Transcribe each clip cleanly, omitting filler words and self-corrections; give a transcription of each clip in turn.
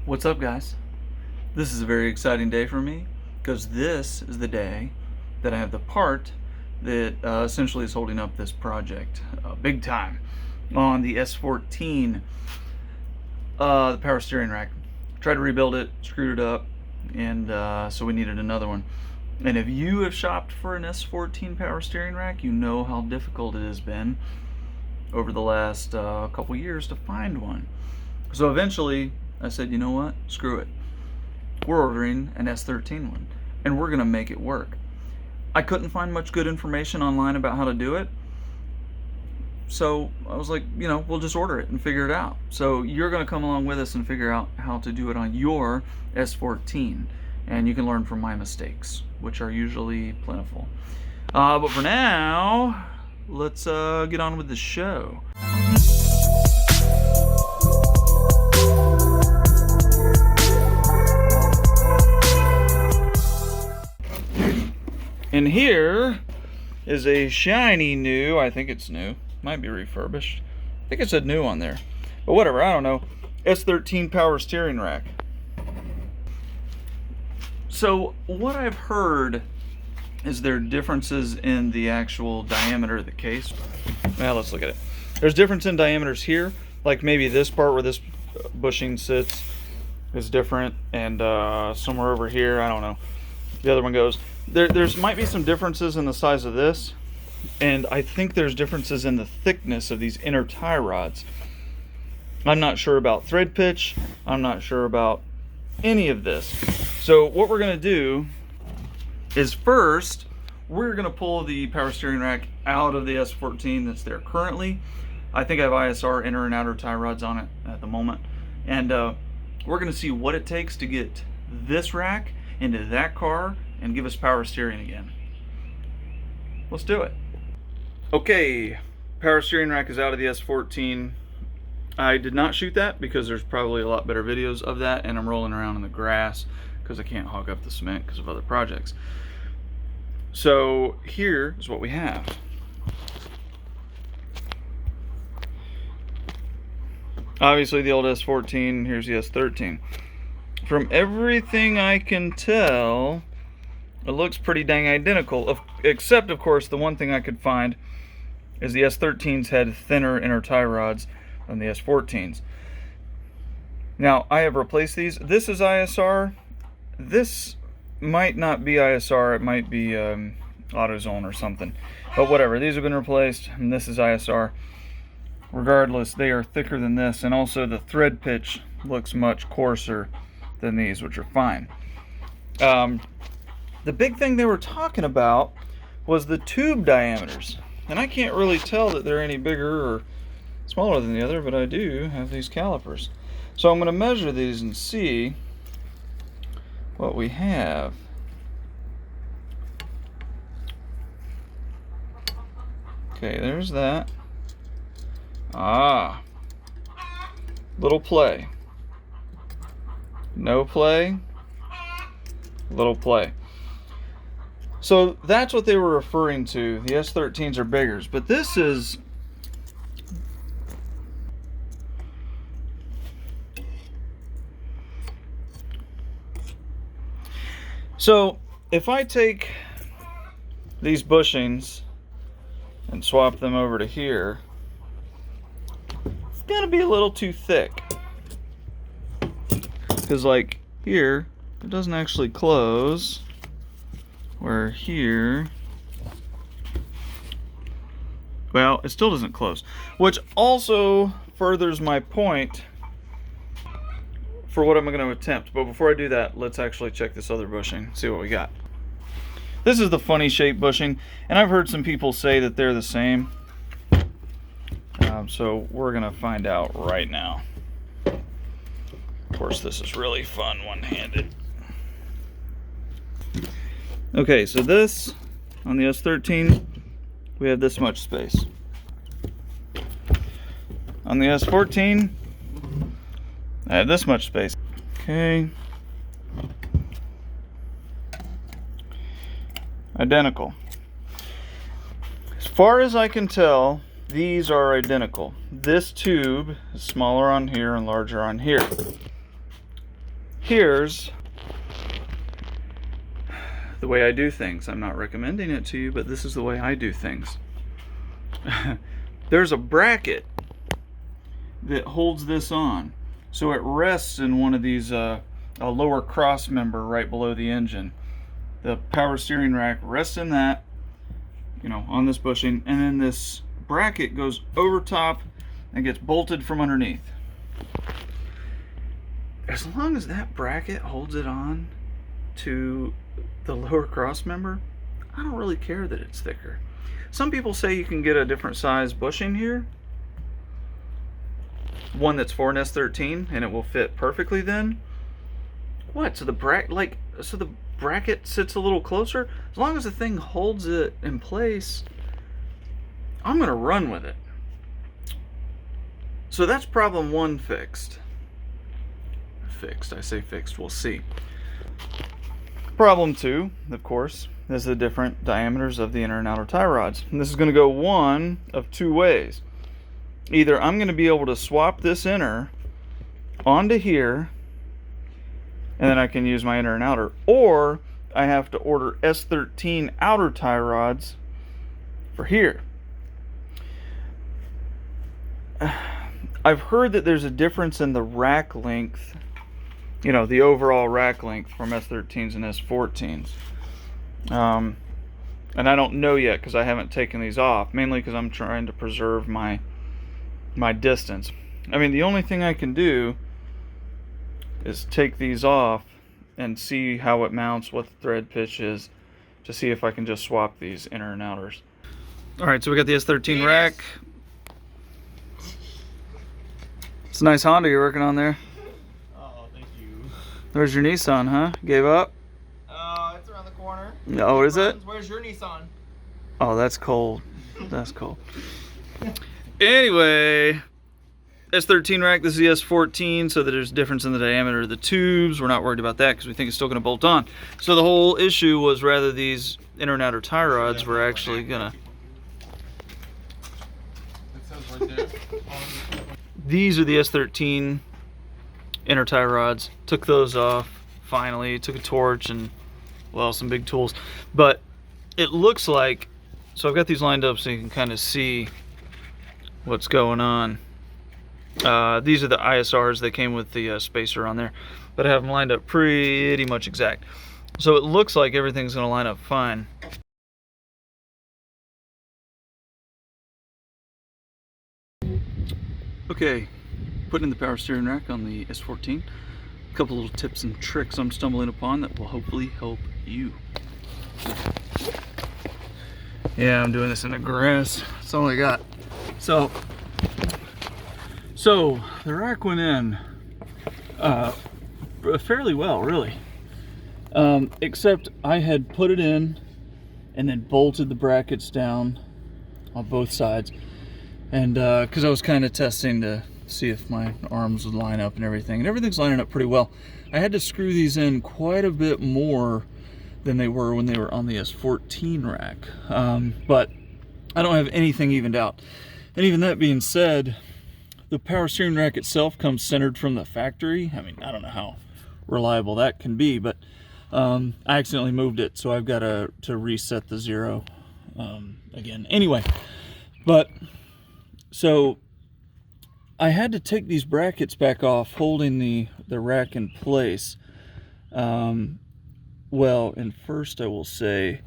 What's up, guys? This is a very exciting day for me because this is the day that I have the part that essentially is holding up this project big time on the S14, the power steering rack. Tried to rebuild it, screwed it up, and so we needed another one. And if you have shopped for an S14 power steering rack, you know how difficult it has been over the last couple years to find one. So eventually I said, you know what, screw it. We're ordering an S13 one, and we're gonna make it work. I couldn't find much good information online about how to do it, so I was like, you know, we'll just order it and figure it out. So you're gonna come along with us and figure out how to do it on your S14, and you can learn from my mistakes, which are usually plentiful. But for now, let's get on with the show. And here is a shiny new, I think it's new, might be refurbished. I think it said new on there, but whatever, I don't know. S13 power steering rack. So what I've heard is there are differences in the actual diameter of the case. Well, let's look at it. There's difference in diameters here, like maybe this part where this bushing sits is different, and somewhere over here, I don't know, the other one goes. There's might be some differences in the size of this, and I think there's differences in the thickness of these inner tie rods. I'm not sure about thread pitch. I'm not sure about any of this. So what we're going to do is first, we're going to pull the power steering rack out of the S14 that's there currently. I think I have ISR inner and outer tie rods on it at the moment. And we're going to see what it takes to get this rack into that car and give us power steering again. Let's do it. Okay, power steering rack is out of the S14. I did not shoot that because there's probably a lot better videos of that, and I'm rolling around in the grass because I can't hog up the cement because of other projects. So here is what we have. Obviously the old S14, here's the S13. From everything I can tell, it looks pretty dang identical, except of course the one thing I could find is the S13s had thinner inner tie rods than the S14s. Now I have replaced these. This is ISR. This might not be ISR, it might be AutoZone or something, but whatever, these have been replaced and this is ISR. Regardless, they are thicker than this, and also the thread pitch looks much coarser than these, which are fine. The big thing they were talking about was the tube diameters, and I can't really tell that they're any bigger or smaller than the other, but I do have these calipers. So I'm going to measure these and see what we have. Okay, there's that. Little play. No play. Little play. So that's what they were referring to. The S13s are bigger, but this is so if I take these bushings and swap them over to here, it's gonna be a little too thick, because like here it doesn't actually close, where here, well, it still doesn't close, which also furthers my point for what I'm going to attempt. But before I do that, let's actually check this other bushing, see what we got. This is the funny shape bushing, and I've heard some people say that they're the same, so we're going to find out right now. Of course, this is really fun one-handed. Okay, so this, on the S13, we have this much space. On the S14, I have this much space. Okay. Identical. As far as I can tell, these are identical. This tube is smaller on here and larger on here. here's the way I do things. I'm not recommending it to you, but this is the way I do things. There's a bracket that holds this on, so it rests in one of these a lower cross member right below the engine. The power steering rack rests in that, you know, on this bushing, and then this bracket goes over top and gets bolted from underneath. As long as that bracket holds it on to the lower cross member, I don't really care that it's thicker. Some people say you can get a different size bushing here, one that's for an S13, and it will fit perfectly then. What? So the bracket sits a little closer? As long as the thing holds it in place, I'm gonna run with it. So that's problem one fixed. I say fixed, we'll see. Problem two, of course, is the different diameters of the inner and outer tie rods. And this is going to go one of two ways. Either I'm going to be able to swap this inner onto here, and then I can use my inner and outer, or I have to order S13 outer tie rods for here. I've heard that there's a difference in the rack length, you know, the overall rack length from S13s and S14s. And I don't know yet because I haven't taken these off, mainly because I'm trying to preserve my distance. I mean, the only thing I can do is take these off and see how it mounts, what the thread pitch is, to see if I can just swap these inner and outers. Alright, so we got the S13 rack. It's a nice Honda you're working on there. There's your Nissan, huh? Gave up? It's around the corner. Oh, is it? Where's your Nissan? Oh, that's cold. That's cold. Anyway, S13 rack, this is the S14, so that there's a difference in the diameter of the tubes. We're not worried about that because we think it's still going to bolt on. So the whole issue was rather these inner and outer tie rods were actually going to... These are the S13 inner tie rods. Took those off finally, took a torch and, well, some big tools, but it looks like, so I've got these lined up so you can kind of see what's going on. These are the ISRs. They came with the spacer on there, but I have them lined up pretty much exact, so it looks like everything's going to line up fine. Okay, putting in the power steering rack on the S14. A couple little tips and tricks I'm stumbling upon that will hopefully help you. Yeah, I'm doing this in the grass. That's all I got. So the rack went in fairly well, really. Except I had put it in and then bolted the brackets down on both sides. And because I was kind of testing to see if my arms would line up and everything's lining up pretty well. I had to screw these in quite a bit more than they were when they were on the S14 rack, but I don't have anything evened out. And even that being said, the power steering rack itself comes centered from the factory. I mean, I don't know how reliable that can be, but I accidentally moved it, so I've got to reset the zero again. Anyway, but so I had to take these brackets back off, holding the rack in place. Well, and first I will say,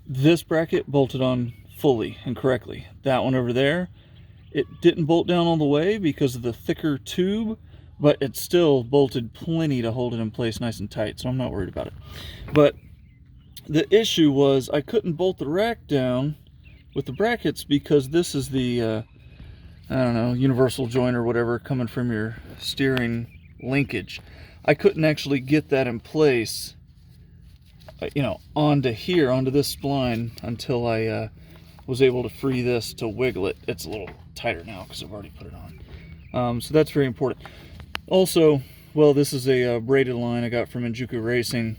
this bracket bolted on fully and correctly. That one over there, it didn't bolt down all the way because of the thicker tube, but it still bolted plenty to hold it in place nice and tight, so I'm not worried about it. But the issue was I couldn't bolt the rack down with the brackets because this is the I don't know, universal joint or whatever coming from your steering linkage. I couldn't actually get that in place, you know, onto here, onto this spline, until I was able to free this to wiggle it. It's a little tighter now because I've already put it on. So that's very important. Also, well, this is a braided line I got from Injuku Racing.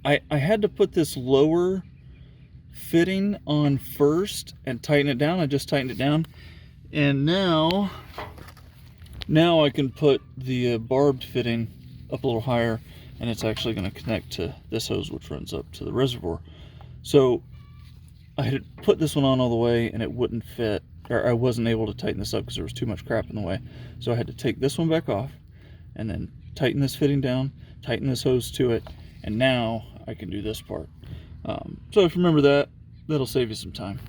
I had to put this lower fitting on first and tighten it down. I just tightened it down. And now I can put the barbed fitting up a little higher, and it's actually going to connect to this hose, which runs up to the reservoir. So I had put this one on all the way, and it wouldn't fit, or I wasn't able to tighten this up because there was too much crap in the way. So I had to take this one back off, and then tighten this fitting down, tighten this hose to it, and now I can do this part. So if you remember that, that'll save you some time.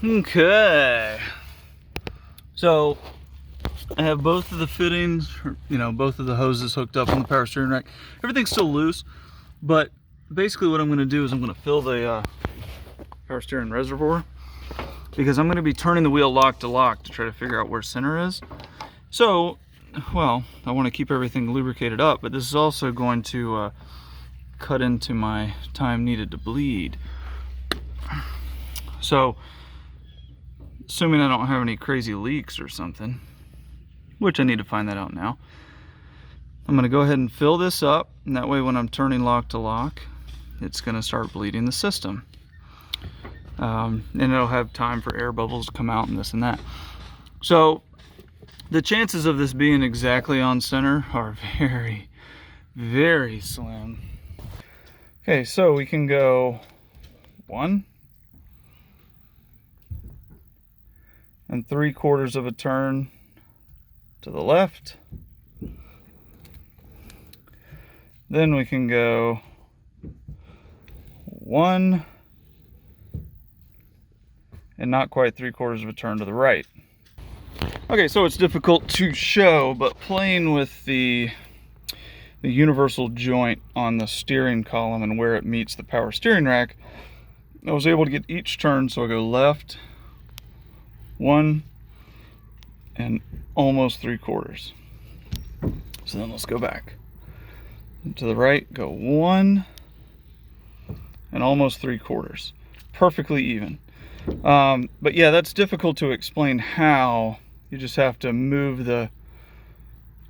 Okay, so I have both of the fittings, both of the hoses hooked up on the power steering rack. Everything's still loose, but basically what I'm going to do is I'm going to fill the power steering reservoir, because I'm going to be turning the wheel lock to lock to try to figure out where center is. So, well, I want to keep everything lubricated up, but this is also going to cut into my time needed to bleed. So, assuming I don't have any crazy leaks or something, which I need to find that out now, I'm going to go ahead and fill this up, and that way when I'm turning lock to lock, it's going to start bleeding the system. And it'll have time for air bubbles to come out and this and that. So the chances of this being exactly on center are very, very slim. Okay, so we can go 1 3/4 of a turn to the left. Then we can go 1 and not quite 3/4 of a turn to the right. Okay, so it's difficult to show, but playing with the universal joint on the steering column and where it meets the power steering rack, I was able to get each turn. So I go left 1 and almost 3/4. So then let's go back to the right, go 1 and almost 3/4, perfectly even. But yeah, that's difficult to explain how. You just have to move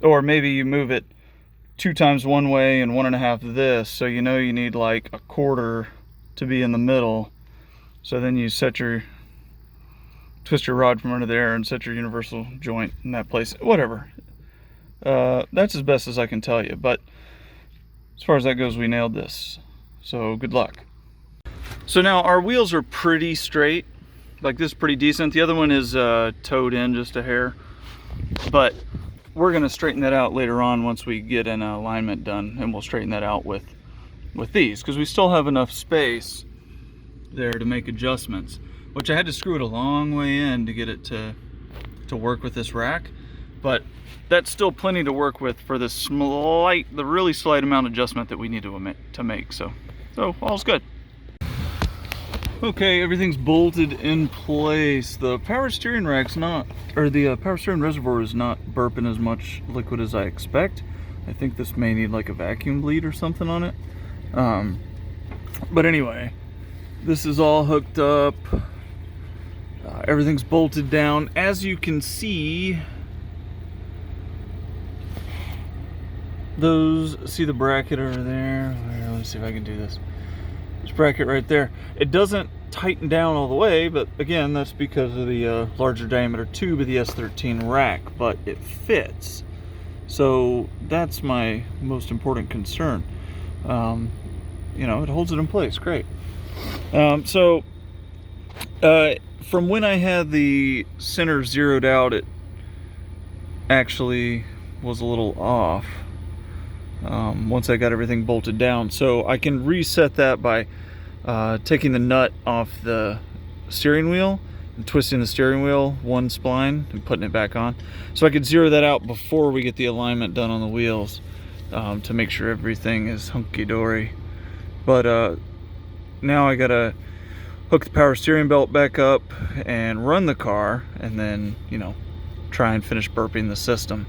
or maybe you move it 2 times one way and 1.5 this, so you need like 1/4 to be in the middle. So then you twist your rod from under there and set your universal joint in that place, whatever. That's as best as I can tell you, but as far as that goes, we nailed this, so good luck. So now our wheels are pretty straight, like this is pretty decent. The other one is towed in just a hair, but we're going to straighten that out later on once we get an alignment done, and we'll straighten that out with these, because we still have enough space there to make adjustments, which I had to screw it a long way in to get it to work with this rack, but that's still plenty to work with for the really slight amount of adjustment that we need to make. So all's good. Okay, everything's bolted in place. The power steering rack's the power steering reservoir is not burping as much liquid as I expect. I think this may need like a vacuum bleed or something on it. But anyway, this is all hooked up. Everything's bolted down. As you can see, see the bracket over there? Let me see if I can do this. This bracket right there. It doesn't tighten down all the way, but again, that's because of the larger diameter tube of the S13 Rack, but it fits. So that's my most important concern. It holds it in place, great. From when I had the center zeroed out, it actually was a little off once I got everything bolted down. So I can reset that by taking the nut off the steering wheel and twisting the steering wheel one spline and putting it back on. So I could zero that out before we get the alignment done on the wheels to make sure everything is hunky-dory. But now I gotta hook the power steering belt back up and run the car, and then try and finish burping the system.